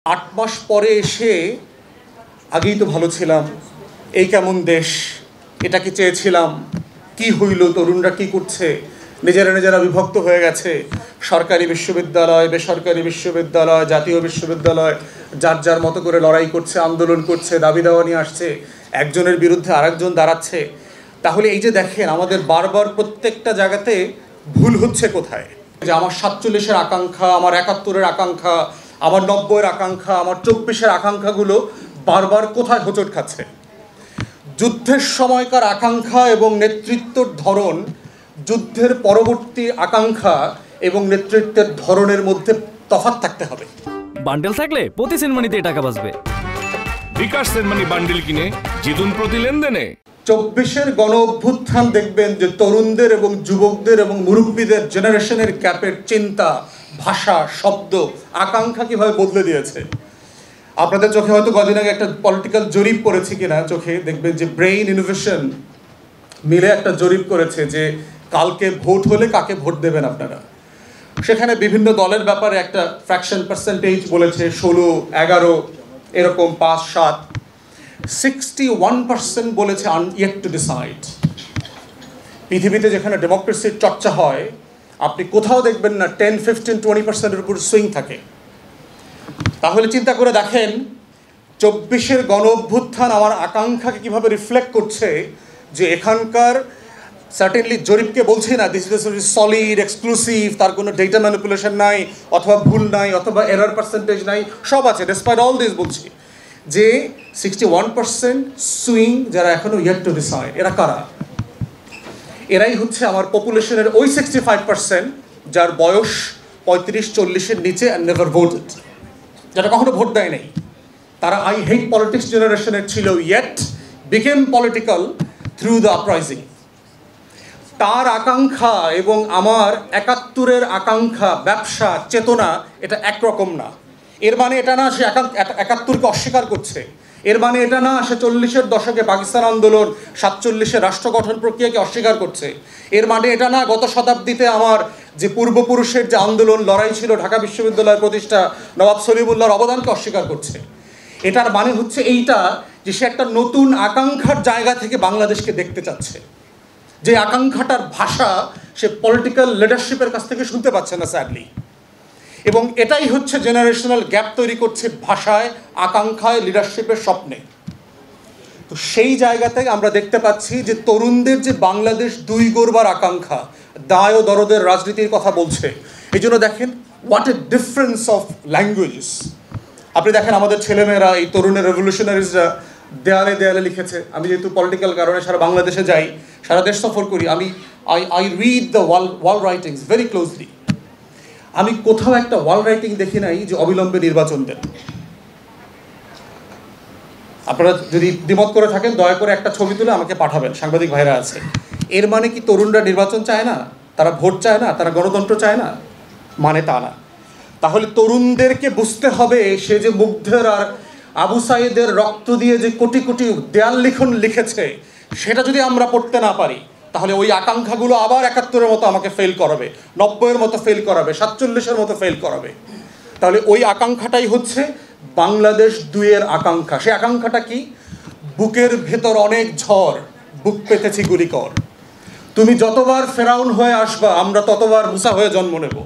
8 মাস পরে এসে আগেই তো ভালো ছিলাম, এই কেমন দেশ, এটা কি চেয়েছিলাম, কি হইল, তরুণরা কি করছে, নিজেরা বিভক্ত হয়ে গেছে। সরকারি বিশ্ববিদ্যালয়, বেসরকারি বিশ্ববিদ্যালয়, জাতীয় বিশ্ববিদ্যালয় যার যার মতো করে লড়াই করছে, আন্দোলন করছে, দাবি দাওয়া নিয়ে আসছে, একজনের বিরুদ্ধে আরেকজন দাঁড়াচ্ছে। তাহলে এই যে দেখেন আমাদের বারবার প্রত্যেকটা জায়গাতে ভুল হচ্ছে কোথায়, যে আমার 47-এর আকাঙ্ক্ষা, আমার 71-এর আকাঙ্ক্ষা, আমার 90-এর আকাঙ্ক্ষা, আমার 24-এর আকাঙ্ক্ষাগুলো বারবার কোথায় হোঁচট খাচ্ছে। যুদ্ধের সময়কার আকাঙ্ক্ষা এবং নেতৃত্বের ধরন, যুদ্ধের পরবর্তী আকাঙ্ক্ষা এবং নেতৃত্বের ধরনের মধ্যে তফাৎ থাকতে হবে। বান্ডেল থাকলে প্রতি সেনমানিতে টাকা বাঁচবে। বিকাশ সেনমানি বান্ডেল কিনে জিতুন প্রতি লেনদেনে। 24-এর গণ অভ্যুত্থান দেখবেন যে তরুণদের এবং যুবকদের এবং মুরব্বীদের জেনারেশনের গ্যাপের চিন্তা, ভাষা, শব্দ, আকাঙ্ক্ষা কিভাবে বদলে দিয়েছে। আপনাদের চোখে হয়তো কদিন আগে একটা পলিটিক্যাল জরিপ করেছি কিনা, চোখে দেখবেন যে ব্রেইন ইনোভেশন মিলে একটা জরিপ করেছে যে কালকে ভোট হলে কাকে ভোট দেবেন আপনারা। সেখানে বিভিন্ন দলের ব্যাপারে একটা ফ্র্যাকশন পার্সেন্টেজ বলেছে, 16, 11, এরকম 5, 7। 61% বলেছে yet to decide। পৃথিবীতে যেখানে ডেমোক্রেসির চর্চা হয় আপনি কোথাও দেখবেন না 10, 15, 20%-এর উপর সুইং থাকে। তাহলে চিন্তা করে দেখেন 24-এর গণ অভ্যুত্থান আমার আকাঙ্ক্ষাকে কিভাবে রিফ্লেক্ট করছে, যে এখানকার সার্টেনলি জরিপকে বলছি না দিস ইজ সলিড এক্সক্লুসিভ, তার কোনো ডেটা ম্যানিপুলেশন নাই, অথবা ভুল নাই, অথবা এরার পার্সেন্টেজ নাই, সব আছে। ডেসপাইট অল দিস বলছি যে 61% সুইং যারা এখনো ইয়েট টু ডিসাইড, এরা কারা? এরাই হচ্ছে আমার পপুলেশনের ওই 65% যার বয়স 35-40-এর নিচে অ্যান্ড নেভার ভোটেড, যারা কখনো ভোট দেয় নাই। তারা আই হেট পলিটিক্স জেনারেশনের ছিল, yet became political through the uprising. তার আকাঙ্ক্ষা এবং আমার 71-এর আকাঙ্ক্ষা, ব্যবসা, চেতনা এটা একরকম না। এর মানে এটা না সে 71-কে অস্বীকার করছে, এর মানে এটা না সে 40-এর দশকে পাকিস্তান আন্দোলন, 47-এর রাষ্ট্র গঠন প্রক্রিয়াকে অস্বীকার করছে, এর মানে এটা না গত শতাব্দীতে আমার যে পূর্বপুরুষের যে আন্দোলন লড়াই ছিল, ঢাকা বিশ্ববিদ্যালয়ের প্রতিষ্ঠা, নবাব সলিমুল্লাহর অবদানকে অস্বীকার করছে। এটার মানে হচ্ছে এইটা যে সে একটা নতুন আকাঙ্ক্ষার জায়গা থেকে বাংলাদেশকে দেখতে চাচ্ছে, যে আকাঙ্ক্ষাটার ভাষা সে পলিটিক্যাল লিডারশিপের কাছ থেকে শুনতে পাচ্ছে না স্যাডলি। এবং এটাই হচ্ছে জেনারেশনাল গ্যাপ তৈরি করছে ভাষায়, আকাঙ্ক্ষায়, লিডারশিপের স্বপ্নে। তো সেই জায়গা থেকে আমরা দেখতে পাচ্ছি যে তরুণদের যে বাংলাদেশ 2 গড়বার আকাঙ্ক্ষা, দায় ও দরদের রাজনীতির কথা বলছে। এই জন্য দেখেন what a difference of language. আপনি দেখেন আমাদের ছেলেমেয়েরা, এই তরুণের রেভলিউশনারিজরা দেয়ালে দেয়ালে লিখেছে। আমি যেহেতু পলিটিক্যাল কারণে সারা বাংলাদেশে যাই, সারা দেশ সফর করি, I read the wall writings very closely. আমি কোথাও একটা ওয়াল রাইটিং দেখি নাই যে অবিলম্বে নির্বাচন দেন। আপনারা যদি দ্বিমত করে থাকেন দয়া করে একটা ছবি তুলে আমাকে পাঠাবেন, সাংবাদিক ভাইরা আছে। এর মানে কি তরুণরা নির্বাচন চায় না, তারা ভোট চায় না, তারা গণতন্ত্র চায় না? মানে তা না। তাহলে তরুণদেরকে বুঝতে হবে সে যে মুগ্ধের আর আবু সাইদের রক্ত দিয়ে যে কোটি কোটি দেয়াল লিখন লিখেছে, সেটা যদি আমরা পড়তে না পারি তাহলে ওই আকাঙ্ক্ষাগুলো আবার 71-এর মতো আমাকে ফেল করাবে, 90-এর মতো ফেল করাবে, 47-এর মতো ফেল করাবে। তাহলে ওই আকাঙ্ক্ষাটাই হচ্ছে বাংলাদেশ 2-এর আকাঙ্ক্ষা। সে আকাঙ্ক্ষাটা কি? বুকের ভেতর অনেক ঝড়, বুক পেতেছি গুলি কর। তুমি যতবার ফেরাউন হয়ে আসবা আমরা ততবার মুসা হয়ে জন্ম নেব।